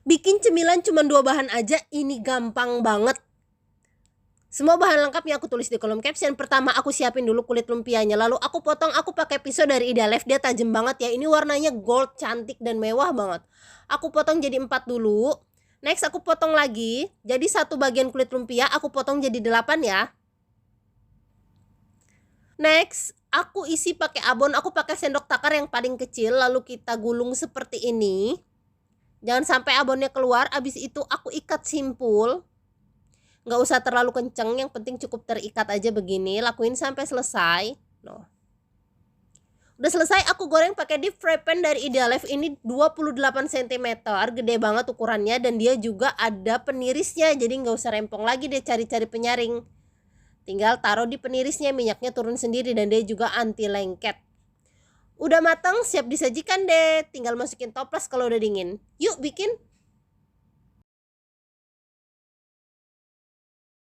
Bikin cemilan cuma 2 bahan aja, ini gampang banget. Semua bahan lengkapnya aku tulis di kolom caption. Pertama aku siapin dulu kulit lumpianya, lalu aku potong. Aku pakai pisau dari Idealef, dia tajam banget ya. Ini warnanya gold, cantik dan mewah banget. Aku potong jadi 4 dulu. Next aku potong lagi, jadi 1 bagian kulit lumpia aku potong jadi 8 ya. Next, aku isi pakai abon, aku pakai sendok takar yang paling kecil, lalu kita gulung seperti ini. Jangan sampai abonnya keluar. Abis itu aku ikat simpul. Nggak usah terlalu kenceng, yang penting cukup terikat aja begini. Lakuin sampai selesai. Loh. Udah selesai, aku goreng pakai deep fry pan dari Idealef. Ini 28 cm, gede banget ukurannya. Dan dia juga ada penirisnya, jadi nggak usah rempong lagi deh cari-cari penyaring. Tinggal taruh di penirisnya, minyaknya turun sendiri. Dan dia juga anti lengket. Udah matang, siap disajikan deh. Tinggal masukin toples kalau udah dingin. Yuk bikin!